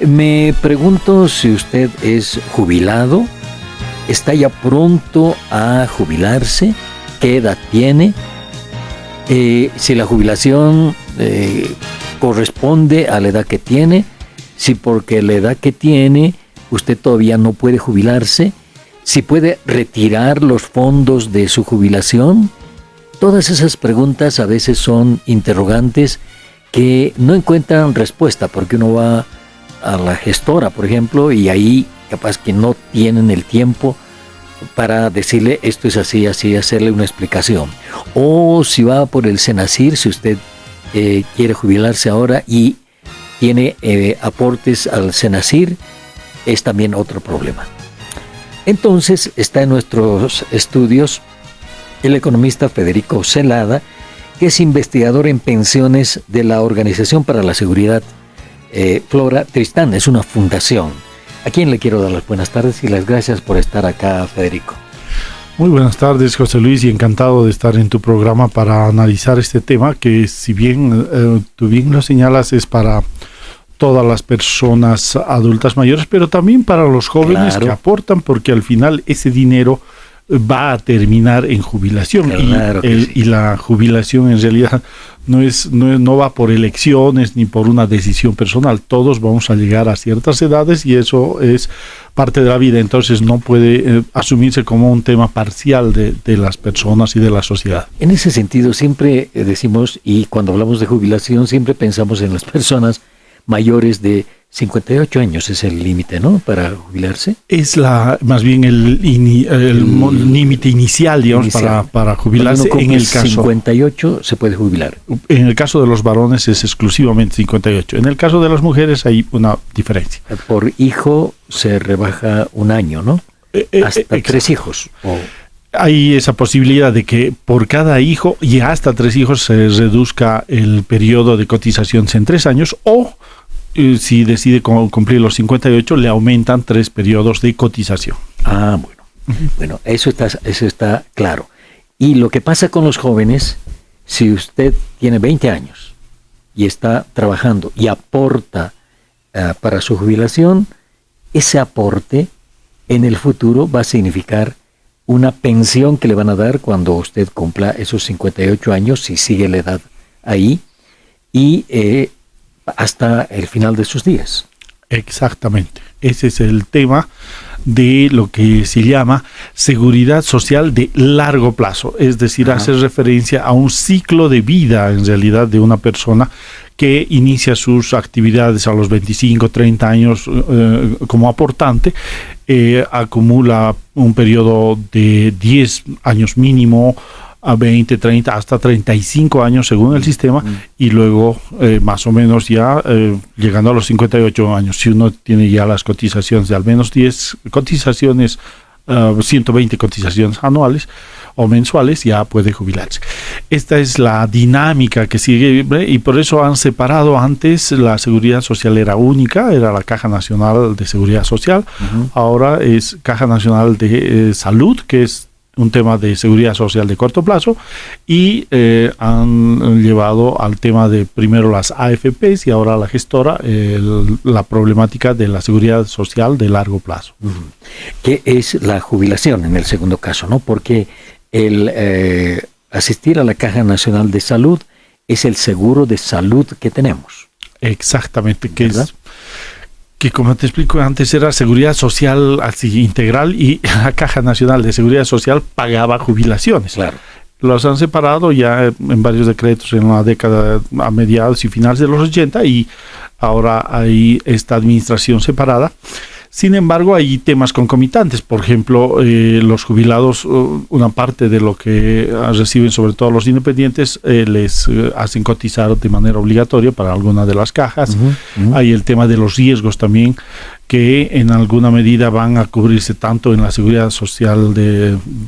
Me pregunto si usted es jubilado, está ya pronto a jubilarse, qué edad tiene, si la jubilación corresponde a la edad que tiene, si porque la edad que tiene usted todavía no puede jubilarse, si puede retirar los fondos de su jubilación. Todas esas preguntas a veces son interrogantes que no encuentran respuesta, porque uno va a la gestora, por ejemplo, y ahí capaz que no tienen el tiempo para decirle esto es así, así, hacerle una explicación. O si va por el Senacir, si usted quiere jubilarse ahora y tiene aportes al Senacir, es también otro problema. Entonces está en nuestros estudios el economista Federico Celada, que es investigador en pensiones de la Organización para la Seguridad Flora Tristán. Es una fundación. A quien le quiero dar las buenas tardes y las gracias por estar acá, Federico. Muy buenas tardes, José Luis, y encantado de estar en tu programa para analizar este tema que, si bien tú bien lo señalas, es para todas las personas adultas mayores, pero también para los jóvenes, claro, que aportan, porque al final ese dinero va a terminar en jubilación. Claro, y la jubilación en realidad no va por elecciones ni por una decisión personal. Todos vamos a llegar a ciertas edades y eso es parte de la vida. Entonces no puede asumirse como un tema parcial de las personas y de la sociedad. En ese sentido siempre decimos, y cuando hablamos de jubilación siempre pensamos en las personas mayores de 58 años, es el límite, ¿no?, para jubilarse. Es más bien el límite inicial, digamos, para jubilarse. En el caso 58 se puede jubilar. En el caso de los varones es exclusivamente 58. En el caso de las mujeres hay una diferencia. Por hijo se rebaja un año, ¿no? Hasta 3 hijos. Hay esa posibilidad de que por cada hijo y hasta 3 hijos se reduzca el periodo de cotización en 3 años, o si decide cumplir los 58, le aumentan 3 periodos de cotización. Ah, bueno. Uh-huh. Bueno, eso está claro. Y lo que pasa con los jóvenes, si usted tiene 20 años y está trabajando y aporta para su jubilación, ese aporte en el futuro va a significar una pensión que le van a dar cuando usted cumpla esos 58 años, si sigue la edad ahí, y hasta el final de sus días. Exactamente. Ese es el tema de lo que se llama seguridad social de largo plazo. Es decir, hace referencia a un ciclo de vida, en realidad, de una persona que inicia sus actividades a los 25, 30 años como aportante, acumula un periodo de 10 años mínimo, a 20, 30, hasta 35 años según el sistema, y luego más o menos ya llegando a los 58 años, si uno tiene ya las cotizaciones de al menos 10 cotizaciones, 120 cotizaciones anuales o mensuales, ya puede jubilarse. Esta es la dinámica que sigue, y por eso han separado. Antes la seguridad social era única, era la Caja Nacional de Seguridad Social, ahora es Caja Nacional de Salud, que es un tema de seguridad social de corto plazo, y han llevado al tema de primero las AFPs y ahora la gestora la problemática de la seguridad social de largo plazo. ¿Qué es la jubilación en el segundo caso, no? Porque el asistir a la Caja Nacional de Salud es el seguro de salud que tenemos. Exactamente, que como te explico antes era seguridad social así integral, y la Caja Nacional de Seguridad Social pagaba jubilaciones. Claro. Los han separado ya en varios decretos en la década a mediados y finales de los 80, y ahora hay esta administración separada. Sin embargo, hay temas concomitantes. Por ejemplo, los jubilados, una parte de lo que reciben, sobre todo los independientes, les hacen cotizar de manera obligatoria para alguna de las cajas. Hay el tema de los riesgos también, que en alguna medida van a cubrirse tanto en la seguridad social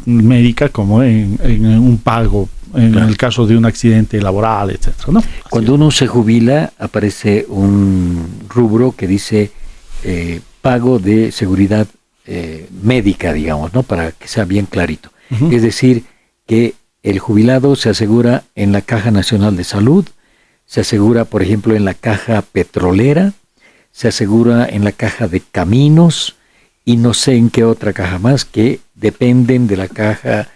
médica como en un pago en el caso de un accidente laboral, etcétera, ¿no? Cuando uno se jubila, aparece un rubro que dice pago de seguridad médica, digamos, ¿no? Para que sea bien clarito. Es decir, que el jubilado se asegura en la Caja Nacional de Salud, se asegura, por ejemplo, en la Caja Petrolera, se asegura en la caja de caminos y no sé en qué otra caja más que dependen de la caja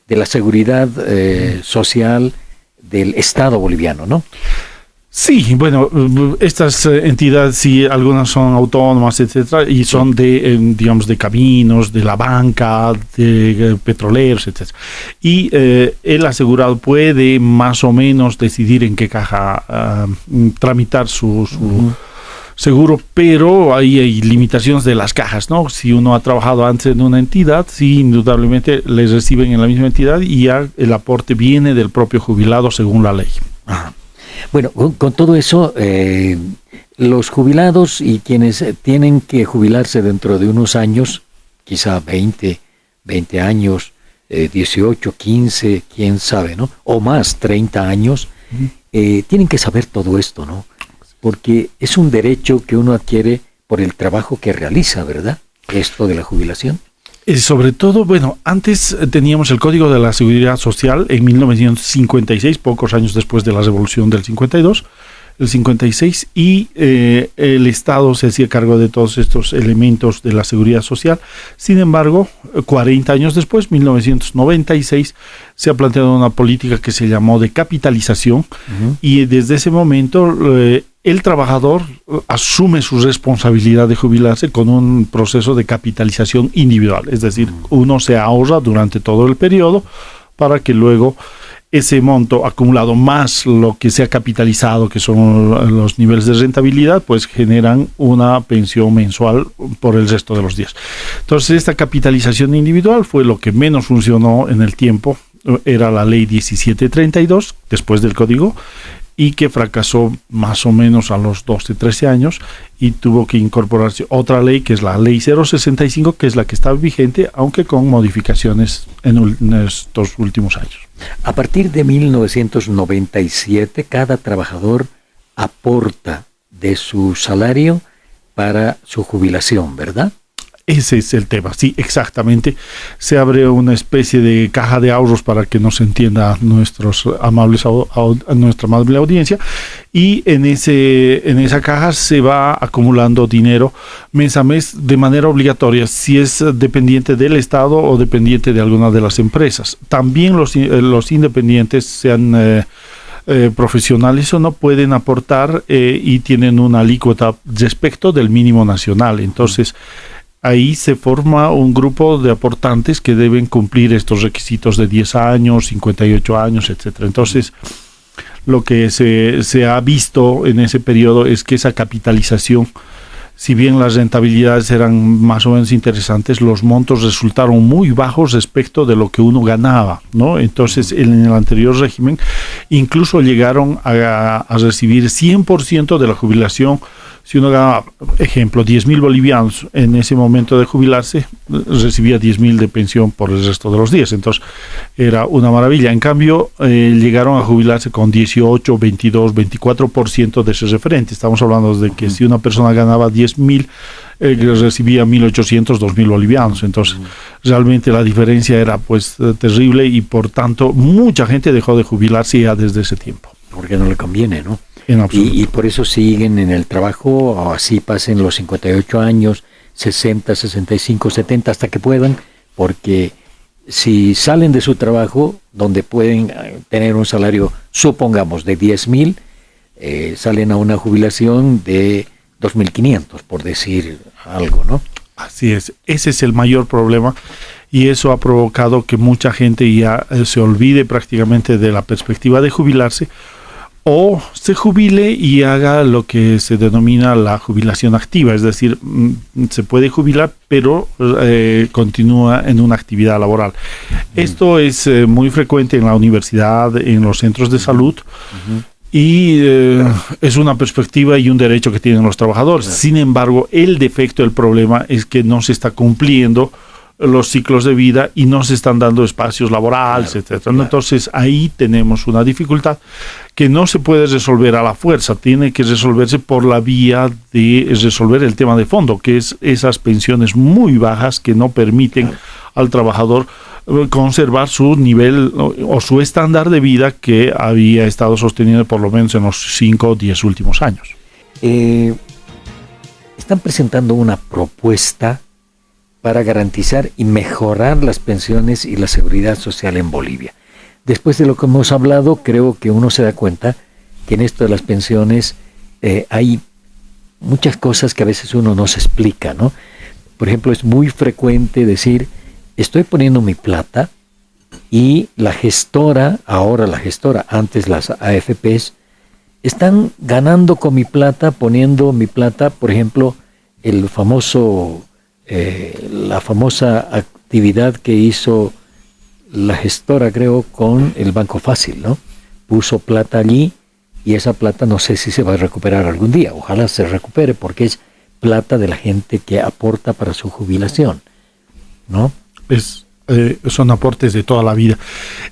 de la seguridad social del Estado boliviano, ¿no? Sí, bueno, estas entidades, sí, algunas son autónomas, etcétera, y son digamos, de caminos, de la banca, de petroleros, etcétera. Y el asegurado puede más o menos decidir en qué caja tramitar su seguro, pero ahí hay limitaciones de las cajas, ¿no? Si uno ha trabajado antes en una entidad, sí, indudablemente les reciben en la misma entidad y ya el aporte viene del propio jubilado según la ley. Ajá. Bueno, con todo eso, los jubilados y quienes tienen que jubilarse dentro de unos años, quizá 20 años, 18, 15, quién sabe, ¿no? O más, 30 años, tienen que saber todo esto, ¿no? Porque es un derecho que uno adquiere por el trabajo que realiza, ¿verdad? Esto de la jubilación. Sobre todo, bueno, antes teníamos el Código de la Seguridad Social en 1956, pocos años después de la Revolución del 52, el 56, y el Estado se hacía cargo de todos estos elementos de la seguridad social. Sin embargo, 40 años después, 1996, se ha planteado una política que se llamó de capitalización, y desde ese momento el trabajador asume su responsabilidad de jubilarse con un proceso de capitalización individual, es decir, uno se ahorra durante todo el periodo para que luego ese monto acumulado más lo que se ha capitalizado, que son los niveles de rentabilidad, pues generan una pensión mensual por el resto de los días. Entonces, esta capitalización individual fue lo que menos funcionó en el tiempo, era la ley 1732, después del código, y que fracasó más o menos a los 12, 13 años y tuvo que incorporarse otra ley que es la ley 065, que es la que está vigente, aunque con modificaciones en estos últimos años. A partir de 1997, cada trabajador aporta de su salario para su jubilación, ¿verdad? Ese es el tema, sí, exactamente. Se abre una especie de caja de ahorros para que nos entienda nuestra amable audiencia, y en esa caja se va acumulando dinero mes a mes de manera obligatoria, si es dependiente del Estado o dependiente de alguna de las empresas. También los independientes, sean profesionales o no, pueden aportar y tienen una alícuota respecto del mínimo nacional. Entonces, ahí se forma un grupo de aportantes que deben cumplir estos requisitos de 10 años, 58 años, etcétera. Entonces, lo que se ha visto en ese periodo es que esa capitalización, si bien las rentabilidades eran más o menos interesantes, los montos resultaron muy bajos respecto de lo que uno ganaba, ¿no? Entonces, en el anterior régimen, incluso llegaron a recibir 100% de la jubilación. Si uno ganaba, ejemplo, 10.000 bolivianos en ese momento de jubilarse, recibía 10.000 de pensión por el resto de los días. Entonces, era una maravilla. En cambio, llegaron a jubilarse con 18, 22, 24% de ese referente. Estamos hablando de que si una persona ganaba 10.000, recibía 1.800, 2.000 bolivianos. Entonces, realmente la diferencia era pues terrible, y por tanto, mucha gente dejó de jubilarse ya desde ese tiempo. Porque no le conviene, ¿no? Y por eso siguen en el trabajo, o así pasen los 58 años, 60, 65, 70, hasta que puedan, porque si salen de su trabajo, donde pueden tener un salario, supongamos, de 10.000, salen a una jubilación de 2.500, por decir algo, ¿no? Así es, ese es el mayor problema, y eso ha provocado que mucha gente ya se olvide prácticamente de la perspectiva de jubilarse, o se jubile y haga lo que se denomina la jubilación activa, es decir, se puede jubilar pero continúa en una actividad laboral. Esto es muy frecuente en la universidad, en los centros de salud, y es una perspectiva y un derecho que tienen los trabajadores. Sin embargo, el defecto, el problema es que no se está cumpliendo los ciclos de vida y no se están dando espacios laborales, etcétera. Entonces, ahí tenemos una dificultad que no se puede resolver a la fuerza, tiene que resolverse por la vía de resolver el tema de fondo, que es esas pensiones muy bajas que no permiten al trabajador conservar su nivel o su estándar de vida que había estado sostenido por lo menos en los 5 o 10 últimos años. están presentando una propuesta para garantizar y mejorar las pensiones y la seguridad social en Bolivia. Después de lo que hemos hablado, creo que uno se da cuenta que en esto de las pensiones hay muchas cosas que a veces uno no se explica, ¿no? Por ejemplo, es muy frecuente decir, estoy poniendo mi plata y la gestora, antes las AFPs, están ganando con mi plata, poniendo mi plata, por ejemplo, la famosa actividad que hizo la gestora, creo, con el Banco Fácil, ¿no? Puso plata allí y esa plata no sé si se va a recuperar algún día. Ojalá se recupere porque es plata de la gente que aporta para su jubilación, ¿no? Son aportes de toda la vida.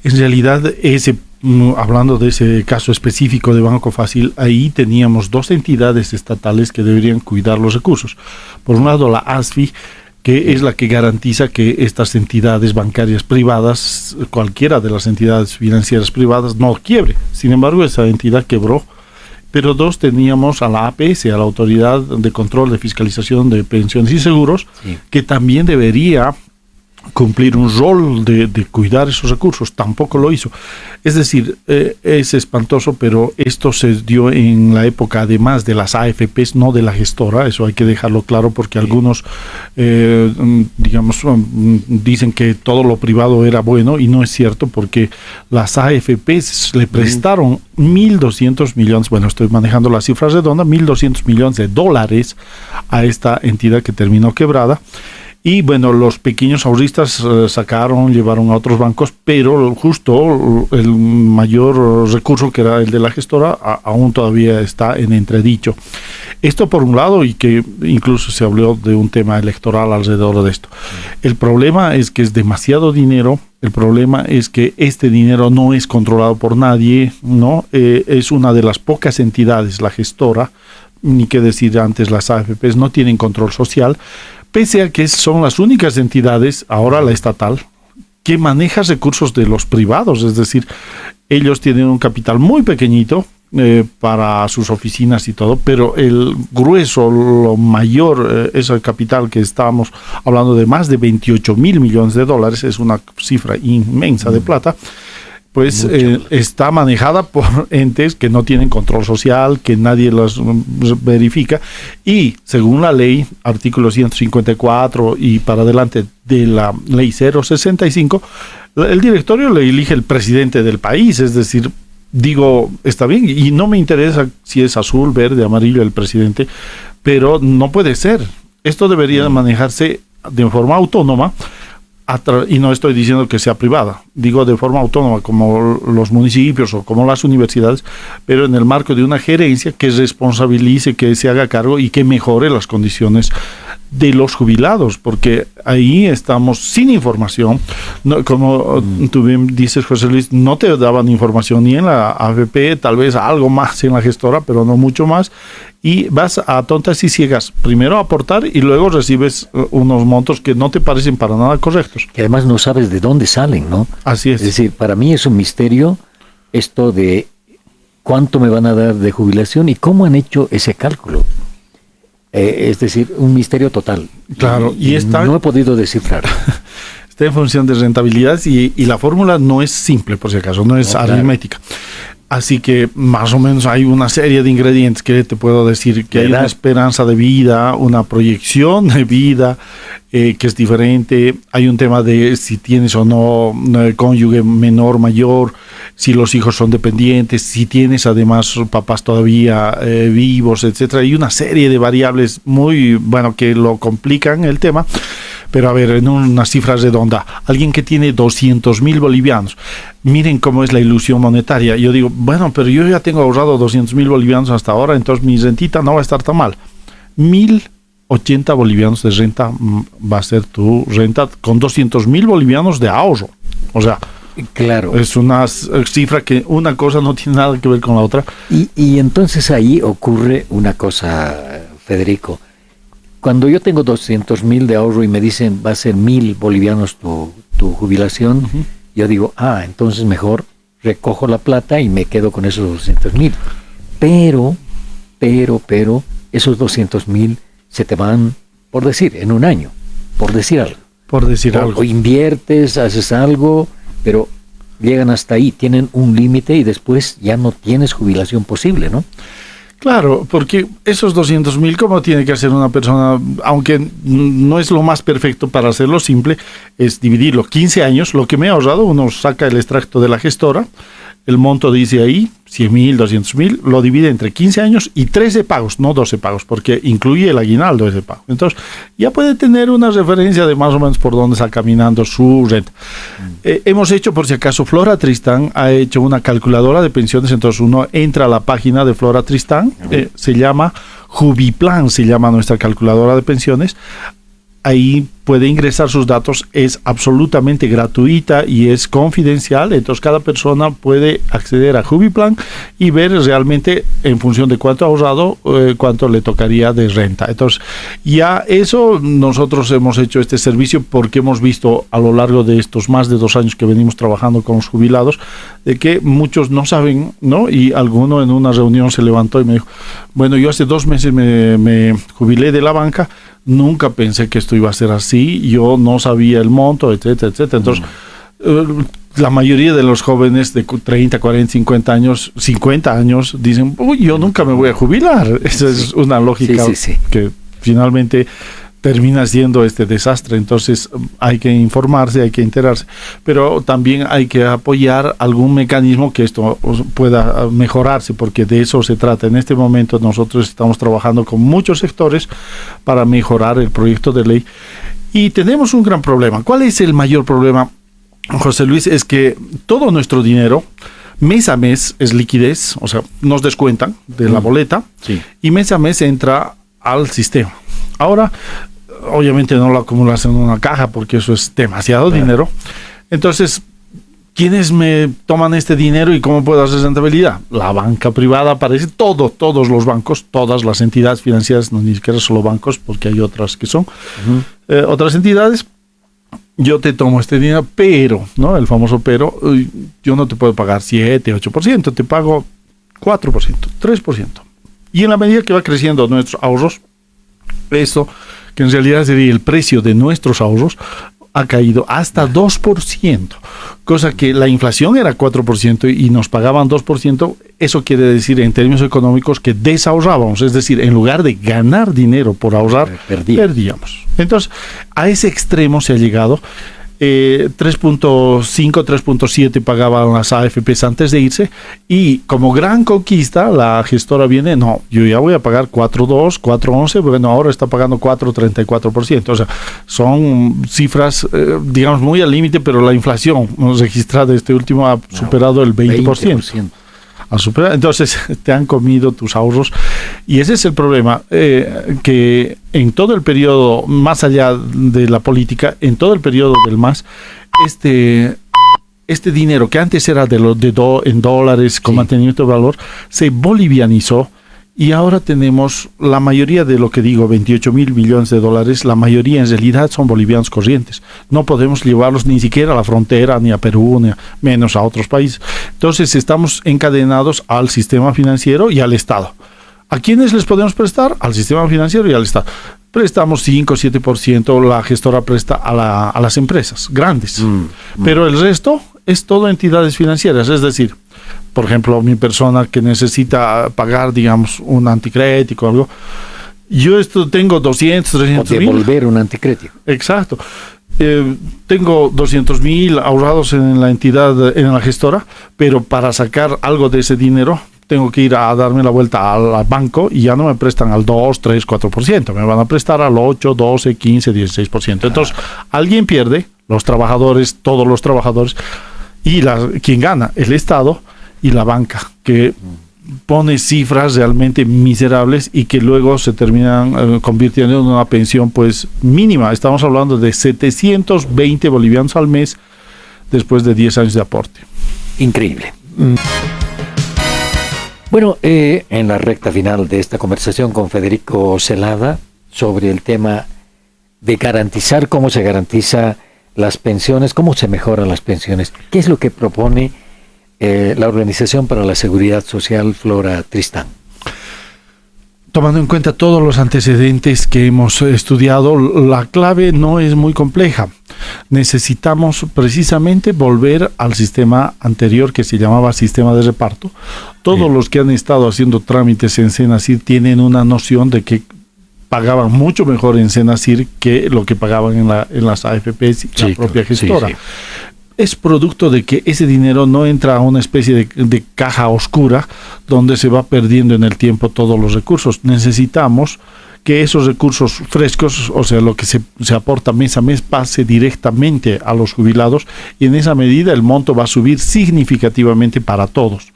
En realidad, hablando de ese caso específico de Banco Fácil, ahí teníamos dos entidades estatales que deberían cuidar los recursos. Por un lado, la ASFI, que es la que garantiza que estas entidades bancarias privadas, cualquiera de las entidades financieras privadas, no quiebre. Sin embargo, esa entidad quebró. Pero dos, teníamos a la APS, a la Autoridad de Control de Fiscalización de Pensiones y Seguros, sí, que también debería cumplir un rol de cuidar esos recursos. Tampoco lo hizo. Es decir, es espantoso, pero esto se dio en la época además de las AFPs, no de la gestora. Eso hay que dejarlo claro porque sí, algunos dicen que todo lo privado era bueno y no es cierto porque las AFPs le prestaron 1.200 millones, bueno, estoy manejando las cifras redondas, 1.200 millones de dólares a esta entidad que terminó quebrada. Y bueno, los pequeños ahorristas llevaron a otros bancos, pero justo el mayor recurso, que era el de la gestora, aún todavía está en entredicho. Esto por un lado, y que incluso se habló de un tema electoral alrededor de esto. El problema es que es demasiado dinero. El problema es que este dinero no es controlado por nadie, ¿no? Es una de las pocas entidades, la gestora, ni qué decir antes, las AFPs no tienen control social, pese a que son las únicas entidades, ahora la estatal, que maneja recursos de los privados. Es decir, ellos tienen un capital muy pequeñito para sus oficinas y todo, pero el grueso, lo mayor, es el capital, que estábamos hablando de más de 28 mil millones de dólares, es una cifra inmensa de plata. Pues está manejada por entes que no tienen control social, que nadie los verifica, y según la ley, artículo 154 y para adelante de la ley 065, el directorio le elige el presidente del país. Es decir, digo, está bien, y no me interesa si es azul, verde, amarillo el presidente, pero no puede ser. Esto debería manejarse de forma autónoma, y no estoy diciendo que sea privada, digo de forma autónoma, como los municipios o como las universidades, pero en el marco de una gerencia que responsabilice, que se haga cargo y que mejore las condiciones de los jubilados, porque ahí estamos sin información. No, como tú bien dices, José Luis, no te daban información ni en la AFP, tal vez algo más en la gestora, pero no mucho más, y vas a tontas y ciegas, primero a aportar y luego recibes unos montos que no te parecen para nada correctos. Que además no sabes de dónde salen, ¿no? Así es. Es decir, para mí es un misterio esto de cuánto me van a dar de jubilación y cómo han hecho ese cálculo. Es decir, un misterio total. Claro, y no he podido descifrar. Está en función de rentabilidades y la fórmula no es simple, por si acaso, no es aritmética. Así que más o menos hay una serie de ingredientes que te puedo decir, que hay una esperanza de vida, una proyección de vida que es diferente. Hay un tema de si tienes o no cónyuge menor, mayor, si los hijos son dependientes, si tienes además papás todavía vivos, etcétera. Hay una serie de variables muy, que lo complican el tema. Pero a ver, en una cifra redonda, alguien que tiene 200,000 bolivianos, miren cómo es la ilusión monetaria. Yo digo, pero yo ya tengo ahorrado 200,000 bolivianos hasta ahora, entonces mi rentita no va a estar tan mal. 1.080 bolivianos de renta va a ser tu renta con 200,000 bolivianos de ahorro. O sea, claro, es una cifra que una cosa no tiene nada que ver con la otra. Y entonces ahí ocurre una cosa, Federico. Cuando yo tengo 200,000 de ahorro y me dicen va a ser 1.000 bolivianos tu jubilación, yo digo, entonces mejor recojo la plata y me quedo con esos 200,000. Pero, esos 200,000 se te van, por decir, en un año, por decir algo. Por decir algo. O inviertes, haces algo, pero llegan hasta ahí, tienen un límite y después ya no tienes jubilación posible, ¿no? Claro, porque esos 200.000, ¿cómo tiene que hacer una persona? Aunque no es lo más perfecto para hacerlo simple, es dividirlo 15 años, lo que me ha ahorrado, uno saca el extracto de la gestora, el monto dice ahí, 100.000, 200.000, lo divide entre 15 años y 13 pagos, no 12 pagos, porque incluye el aguinaldo ese pago. Entonces, ya puede tener una referencia de más o menos por dónde está caminando su renta. Hemos hecho, por si acaso, Flora Tristán ha hecho una calculadora de pensiones, entonces uno entra a la página de Flora Tristán, se llama Jubiplan, se llama nuestra calculadora de pensiones. Ahí puede ingresar sus datos, es absolutamente gratuita y es confidencial, entonces cada persona puede acceder a Jubiplan y ver realmente en función de cuánto ha ahorrado, cuánto le tocaría de renta. Entonces, ya eso nosotros hemos hecho este servicio porque hemos visto a lo largo de estos más de 2 años que venimos trabajando con los jubilados, de que muchos no saben, ¿no? Y alguno en una reunión se levantó y me dijo, bueno, yo hace 2 meses me jubilé de la banca, nunca pensé que esto iba a ser así, yo no sabía el monto, etcétera, etcétera. Entonces, la mayoría de los jóvenes de 30, 40, 50 años dicen, uy, yo nunca me voy a jubilar. Esa es una lógica que finalmente termina siendo este desastre. Entonces hay que informarse, hay que enterarse, pero también hay que apoyar algún mecanismo que esto pueda mejorarse, porque de eso se trata. En este momento nosotros estamos trabajando con muchos sectores para mejorar el proyecto de ley y tenemos un gran problema. ¿Cuál es el mayor problema, José Luis? Es que todo nuestro dinero mes a mes es liquidez, o sea, nos descuentan de la boleta y mes a mes entra al sistema. Ahora, obviamente no lo acumulas en una caja porque eso es demasiado dinero. Entonces, ¿quiénes me toman este dinero y cómo puedo hacer rentabilidad? La banca privada aparece, todos los bancos, todas las entidades financieras, no ni siquiera solo bancos, porque hay otras que son otras entidades. Yo te tomo este dinero, pero, ¿no? El famoso pero, yo no te puedo pagar 7, 8%, te pago 4%, 3%. Y en la medida que va creciendo nuestros ahorros, eso, que en realidad sería el precio de nuestros ahorros, ha caído hasta 2%, cosa que la inflación era 4% y nos pagaban 2%, eso quiere decir en términos económicos que desahorrábamos, es decir, en lugar de ganar dinero por ahorrar, perdíamos. Entonces, a ese extremo se ha llegado. 3.5, 3.7 pagaban las AFPs antes de irse y como gran conquista la gestora viene, no, yo ya voy a pagar 4.2, 4.11, bueno, ahora está pagando 4.34%, o sea, son cifras, digamos, muy al límite, pero la inflación registrada este último ha superado el 20%. Entonces te han comido tus ahorros y ese es el problema, que en todo el periodo, más allá de la política, en todo el periodo del MAS, este dinero que antes era en dólares con mantenimiento de valor, se bolivianizó y ahora tenemos la mayoría de lo que digo, 28.000 billones de dólares, la mayoría en realidad son bolivianos corrientes. No podemos llevarlos ni siquiera a la frontera, ni a Perú, ni menos a otros países. Entonces estamos encadenados al sistema financiero y al Estado. ¿A quiénes les podemos prestar? Al sistema financiero y al Estado. Prestamos 5, 7%, la gestora presta a las empresas grandes. Pero el resto es todo entidades financieras, es decir, por ejemplo, mi persona que necesita pagar, digamos, un anticrético o algo, yo tengo 200, 300 mil. O devolver un anticrético. Exacto. Tengo 200.000 ahorrados en la entidad, en la gestora, pero para sacar algo de ese dinero tengo que ir a darme la vuelta al banco y ya no me prestan al 2, 3, 4%, me van a prestar al 8, 12, 15, 16%. Entonces, alguien pierde, los trabajadores, todos los trabajadores, y quien gana, el Estado y la banca, que pone cifras realmente miserables y que luego se terminan convirtiendo en una pensión pues mínima. Estamos hablando de 720 bolivianos al mes después de 10 años de aporte. Increíble. Bueno, en la recta final de esta conversación con Federico Celada sobre el tema de garantizar, cómo se garantiza las pensiones, cómo se mejoran las pensiones, ¿qué es lo que propone la Organización para la Seguridad Social Flora Tristán? tomando en cuenta todos los antecedentes que hemos estudiado, la clave no es muy compleja. Necesitamos precisamente volver al sistema anterior que se llamaba sistema de reparto. Todos los que han estado haciendo trámites en Senacir tienen una noción de que pagaban mucho mejor en Senacir que lo que pagaban en las AFPs y la propia gestora. Es producto de que ese dinero no entra a una especie de caja oscura donde se va perdiendo en el tiempo todos los recursos. Necesitamos que esos recursos frescos, o sea, lo que se aporta mes a mes, pase directamente a los jubilados, y en esa medida el monto va a subir significativamente para todos.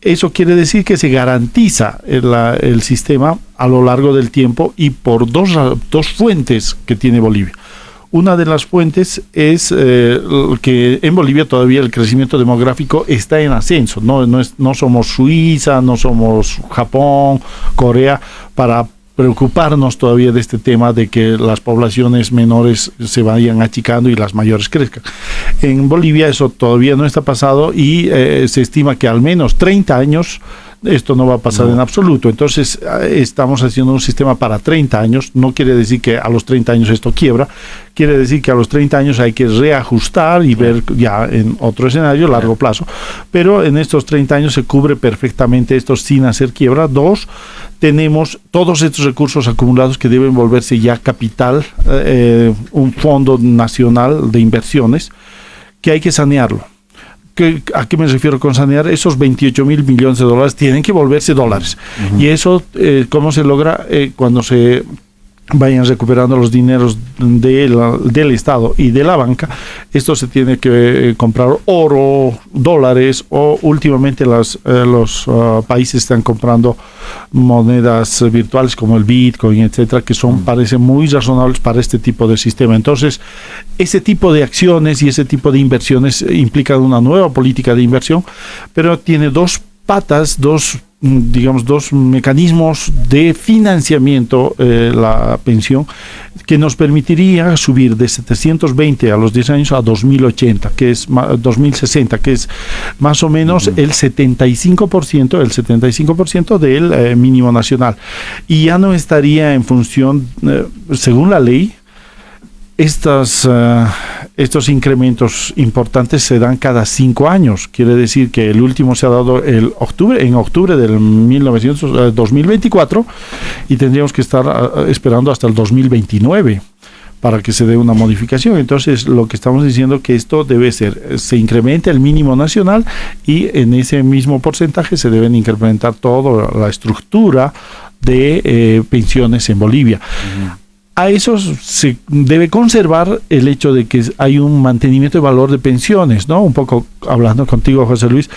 Eso quiere decir que se garantiza el sistema a lo largo del tiempo y por dos fuentes que tiene Bolivia. Una de las fuentes es que en Bolivia todavía el crecimiento demográfico está en ascenso. No somos Suiza, no somos Japón, Corea, para preocuparnos todavía de este tema de que las poblaciones menores se vayan achicando y las mayores crezcan. En Bolivia eso todavía no está pasado y se estima que al menos 30 años esto no va a pasar en absoluto. Entonces estamos haciendo un sistema para 30 años. No quiere decir que a los 30 años esto quiebra. Quiere decir que a los 30 años hay que reajustar y ver ya en otro escenario, largo plazo. Pero en estos 30 años se cubre perfectamente esto sin hacer quiebra. 2, tenemos todos estos recursos acumulados que deben volverse ya capital, un fondo nacional de inversiones que hay que sanearlo. ¿A qué me refiero con sanear? Esos 28,000 millones de dólares tienen que volverse dólares. Y eso, ¿cómo se logra? Cuando se vayan recuperando los dineros del Estado y de la banca, esto se tiene que comprar oro, dólares, o últimamente los países están comprando monedas virtuales como el Bitcoin, etcétera, que parecen muy razonables para este tipo de sistema. Entonces, ese tipo de acciones y ese tipo de inversiones implican una nueva política de inversión, pero tiene dos patas, dos mecanismos de financiamiento, la pensión, que nos permitiría subir de 720 a los 10 años a 2060, que es más o menos el 75% del mínimo nacional. Y ya no estaría en función, según la ley, estos incrementos importantes se dan cada 5 años. Quiere decir que el último se ha dado en octubre del 2024, y tendríamos que estar esperando hasta el 2029 para que se dé una modificación. Entonces, lo que estamos diciendo es que esto se incrementa el mínimo nacional, y en ese mismo porcentaje se deben incrementar toda la estructura de pensiones en Bolivia. A eso se debe conservar el hecho de que hay un mantenimiento de valor de pensiones, ¿no? Un poco hablando contigo, José Luis,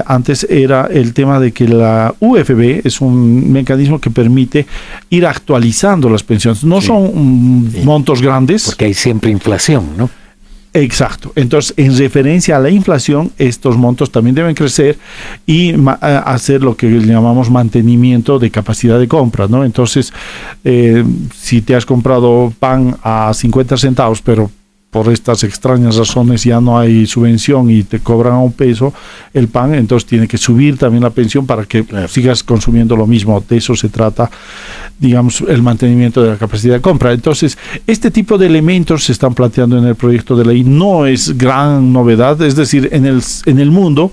antes era el tema de que la UFB es un mecanismo que permite ir actualizando las pensiones. No son montos grandes. Porque hay siempre inflación, ¿no? Exacto. Entonces, en referencia a la inflación, estos montos también deben crecer y hacer lo que llamamos mantenimiento de capacidad de compra, ¿no? Entonces, si te has comprado pan a 50 centavos, pero por estas extrañas razones ya no hay subvención y te cobran a $1 el pan, entonces tiene que subir también la pensión para que sigas consumiendo lo mismo. De eso se trata, digamos, el mantenimiento de la capacidad de compra. Entonces, este tipo de elementos se están planteando en el proyecto de ley. No es gran novedad, es decir, en el mundo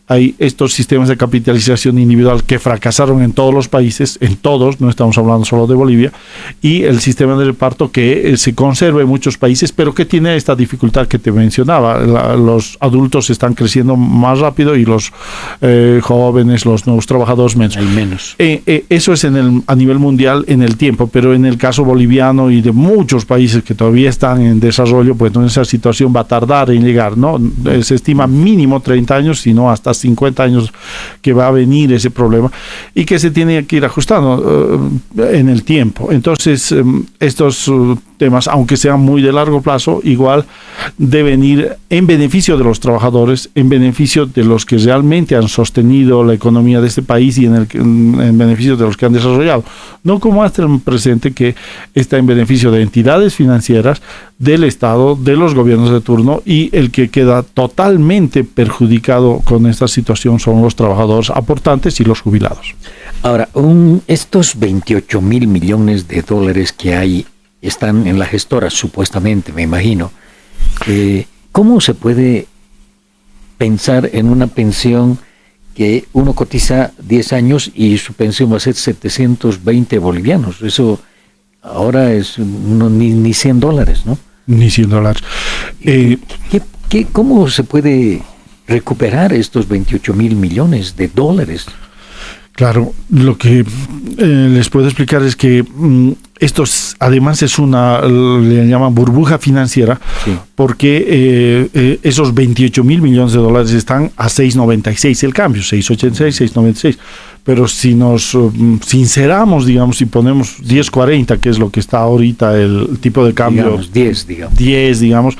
hay estos sistemas de capitalización individual que fracasaron en todos los países, en todos, no estamos hablando solo de Bolivia, y el sistema de reparto que se conserva en muchos países, pero que tiene esta dificultad que te mencionaba. Los adultos están creciendo más rápido y los jóvenes, los nuevos trabajadores menos. Hay menos. Eso es a nivel mundial en el tiempo, pero en el caso boliviano y de muchos países que todavía están en desarrollo, pues esa situación va a tardar en llegar, ¿no? Se estima mínimo 30 años, sino hasta 50 años que va a venir ese problema, y que se tiene que ir ajustando en el tiempo. Entonces, estos temas, aunque sean muy de largo plazo, igual deben ir en beneficio de los trabajadores, en beneficio de los que realmente han sostenido la economía de este país y en beneficio de los que han desarrollado. No como hasta el presente, que está en beneficio de entidades financieras, del Estado, de los gobiernos de turno, y el que queda totalmente perjudicado con esta situación son los trabajadores aportantes y los jubilados. Ahora, estos 28 mil millones de dólares que hay están en la gestora, supuestamente, me imagino. ¿Cómo se puede pensar en una pensión que uno cotiza 10 años y su pensión va a ser 720 bolivianos? Eso ahora es ni $100, ¿no? Ni $100. ¿Cómo se puede recuperar estos 28 mil millones de dólares? Claro, lo que les puedo explicar es que esto además es le llaman burbuja financiera, sí, porque esos 28 mil millones de dólares están a 6.96 el cambio, 6.86, 6.96. Pero si nos sinceramos, digamos, si ponemos 10.40, que es lo que está ahorita el tipo de cambio, digamos, 10, digamos,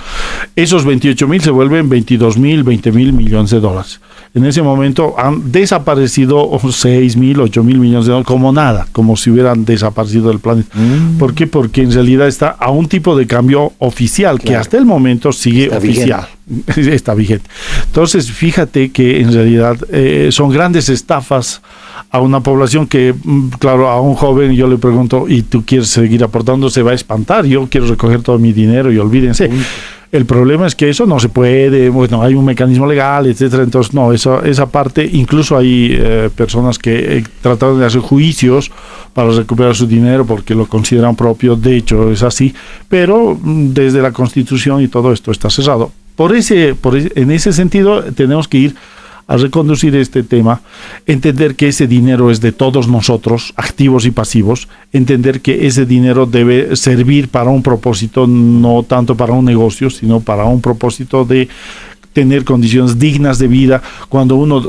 esos 28 mil se vuelven 22 mil, 20 mil millones de dólares. En ese momento han desaparecido 6 mil, 8 mil millones de dólares, como nada, como si hubieran desaparecido del planeta. ¿Por qué? Porque en realidad está a un tipo de cambio oficial, claro, que hasta el momento sigue está oficial. Está vigente. Entonces, fíjate que en realidad son grandes estafas a una población que, claro, a un joven yo le pregunto, ¿y tú quieres seguir aportando? Se va a espantar, yo quiero recoger todo mi dinero y olvídense. El problema es que eso no se puede, bueno, hay un mecanismo legal, etcétera. Entonces, no, esa parte, incluso hay personas que trataron de hacer juicios para recuperar su dinero porque lo consideran propio. De hecho, es así, pero desde la Constitución y todo esto está cerrado. En ese sentido, tenemos que ir a reconducir este tema, entender que ese dinero es de todos nosotros, activos y pasivos, entender que ese dinero debe servir para un propósito, no tanto para un negocio, sino para un propósito de tener condiciones dignas de vida cuando uno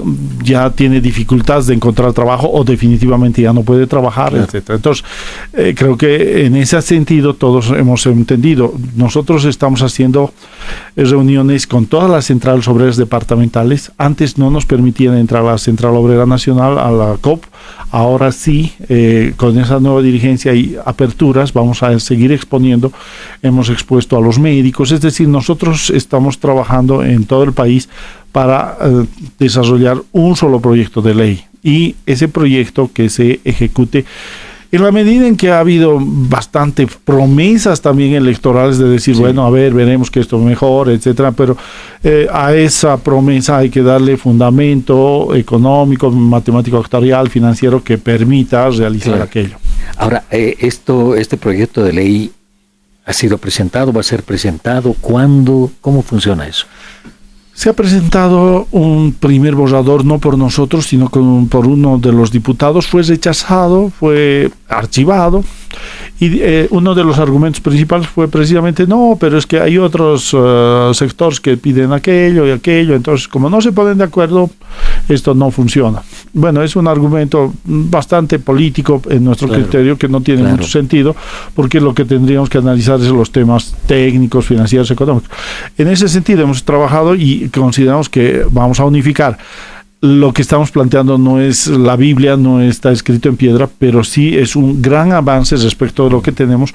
ya tiene dificultades de encontrar trabajo o definitivamente ya no puede trabajar, claro, etcétera. Entonces, creo que en ese sentido todos hemos entendido. Nosotros estamos haciendo reuniones con todas las centrales obreras departamentales. Antes no nos permitían entrar a la Central Obrera Nacional, a la COP. Ahora sí, con esa nueva dirigencia y aperturas, vamos a seguir exponiendo. Hemos expuesto a los médicos, es decir, nosotros estamos trabajando en todo el país para desarrollar un solo proyecto de ley, y ese proyecto que se ejecute en la medida en que ha habido bastante promesas también electorales de decir, sí, bueno, a ver, veremos que esto mejore, etcétera, pero a esa promesa hay que darle fundamento económico, matemático, actuarial, financiero, que permita realizar, claro, aquello. Ahora, este proyecto de ley ha sido presentado, va a ser presentado, ¿cuándo? ¿Cómo funciona eso? Se ha presentado un primer borrador, no por nosotros, sino por uno de los diputados. Fue rechazado, fue archivado, y uno de los argumentos principales fue precisamente, no, pero es que hay otros sectores que piden aquello y aquello, entonces como no se ponen de acuerdo, esto no funciona. Bueno, es un argumento bastante político en nuestro, claro, criterio, que no tiene, claro, mucho sentido, porque lo que tendríamos que analizar es los temas técnicos, financieros, económicos. En ese sentido hemos trabajado y consideramos que vamos a unificar. Lo que estamos planteando no es la Biblia, no está escrito en piedra, pero sí es un gran avance respecto de lo que tenemos,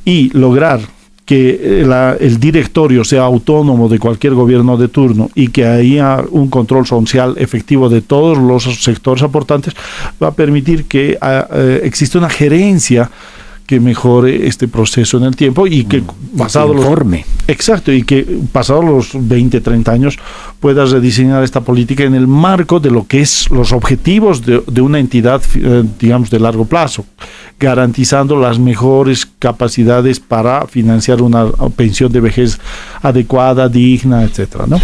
y lograr que el directorio sea autónomo de cualquier gobierno de turno y que haya un control social efectivo de todos los sectores aportantes, va a permitir que exista una gerencia que mejore este proceso en el tiempo, y que pasado pasados los 20, 30 años puedas rediseñar esta política en el marco de lo que es los objetivos de una entidad, digamos, de largo plazo, garantizando las mejores capacidades para financiar una pensión de vejez adecuada, digna, etcétera, ¿no?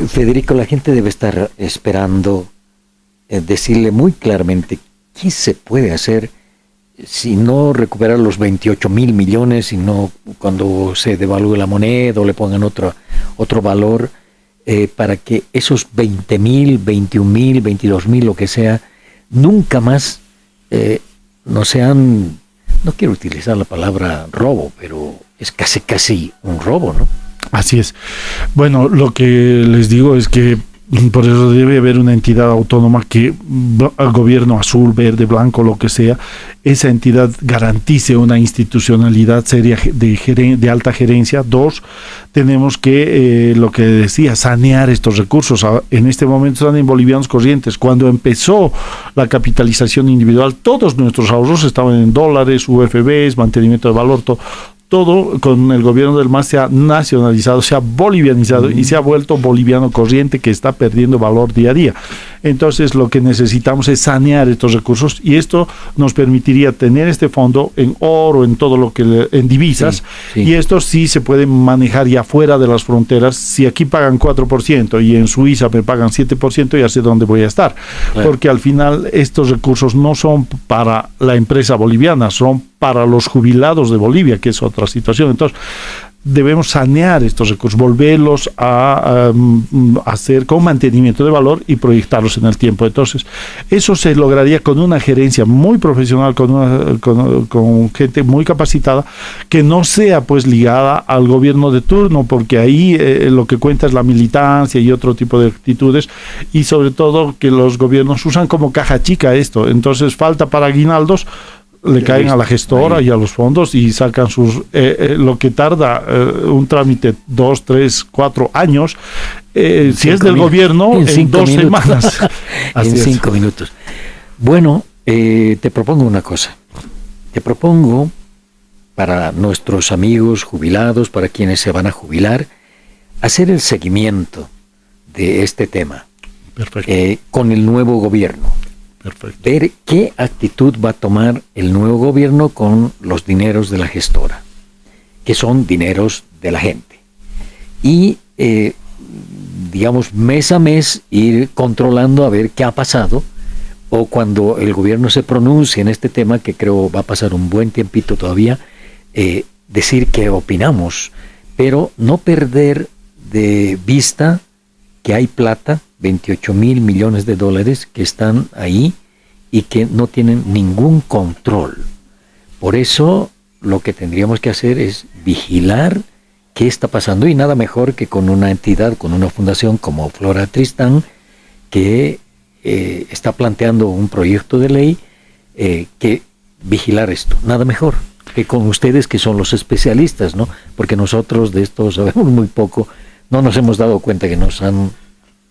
Federico, la gente debe estar esperando decirle muy claramente qué se puede hacer, si no recuperar los 28 mil millones, sino cuando se devalúe la moneda o le pongan otro valor, para que esos 20 mil, 21 mil, 22 mil, lo que sea, nunca más no sean, no quiero utilizar la palabra robo, pero es casi un robo, ¿no? Así es. Bueno, lo que les digo es que por eso debe haber una entidad autónoma que al gobierno azul, verde, blanco, lo que sea, esa entidad garantice una institucionalidad seria de alta gerencia. 2, tenemos que, lo que decía, sanear estos recursos. En este momento están en bolivianos corrientes. Cuando empezó la capitalización individual, todos nuestros ahorros estaban en dólares, UFBs, mantenimiento de valor, todo con el gobierno del MAS se ha nacionalizado, se ha bolivianizado y se ha vuelto boliviano corriente, que está perdiendo valor día a día. Entonces lo que necesitamos es sanear estos recursos, y esto nos permitiría tener este fondo en oro, en todo lo que en divisas, y esto sí se puede manejar ya fuera de las fronteras. Si aquí pagan 4% y en Suiza me pagan 7%, ya sé dónde voy a estar, porque al final estos recursos no son para la empresa boliviana, son para los jubilados de Bolivia, que es otra situación. Entonces debemos sanear estos recursos, volverlos a hacer con mantenimiento de valor y proyectarlos en el tiempo. Entonces eso se lograría con una gerencia muy profesional, con gente muy capacitada, que no sea pues ligada al gobierno de turno, porque ahí lo que cuenta es la militancia y otro tipo de actitudes, y sobre todo que los gobiernos usan como caja chica esto. Entonces falta para aguinaldos, le caen a la gestora y a los fondos y sacan sus lo que tarda un trámite 2, 3, 4 años, si es del gobierno, en 2 semanas. En 5 minutos. Bueno, te propongo una cosa. Te propongo, para nuestros amigos jubilados, para quienes se van a jubilar, hacer el seguimiento de este tema. Perfecto. Con el nuevo gobierno. Perfecto. Ver qué actitud va a tomar el nuevo gobierno con los dineros de la gestora, que son dineros de la gente. Y, digamos, mes a mes ir controlando a ver qué ha pasado, o cuando el gobierno se pronuncie en este tema, que creo va a pasar un buen tiempito todavía, decir qué opinamos, pero no perder de vista que hay plata, 28,000 millones de dólares que están ahí y que no tienen ningún control. Por eso lo que tendríamos que hacer es vigilar qué está pasando, y nada mejor que con una entidad, con una fundación como Flora Tristán, que está planteando un proyecto de ley, que vigilar esto. Nada mejor que con ustedes, que son los especialistas, ¿no? Porque nosotros de esto sabemos muy poco, no nos hemos dado cuenta que nos han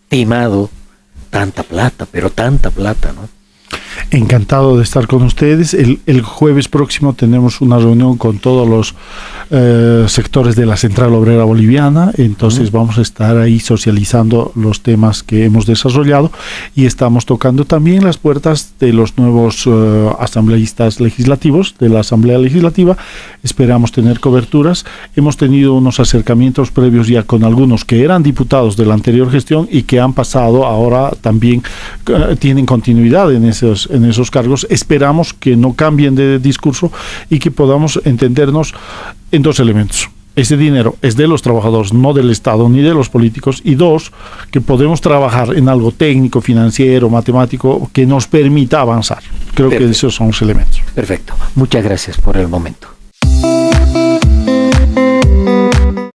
timado tanta plata, pero tanta plata, ¿no? Encantado de estar con ustedes. El jueves próximo tenemos una reunión con todos los sectores de la Central Obrera Boliviana. Entonces vamos a estar ahí socializando los temas que hemos desarrollado, y estamos tocando también las puertas de los nuevos asambleístas legislativos de la Asamblea Legislativa. Esperamos tener coberturas. Hemos tenido unos acercamientos previos ya con algunos que eran diputados de la anterior gestión y que han pasado ahora también, tienen continuidad en esos cargos. Esperamos que no cambien de discurso y que podamos entendernos en 2 elementos. Ese dinero es de los trabajadores, no del Estado ni de los políticos. Y 2, que podemos trabajar en algo técnico, financiero, matemático, que nos permita avanzar. Creo que esos son los elementos. Perfecto. Muchas gracias por el momento.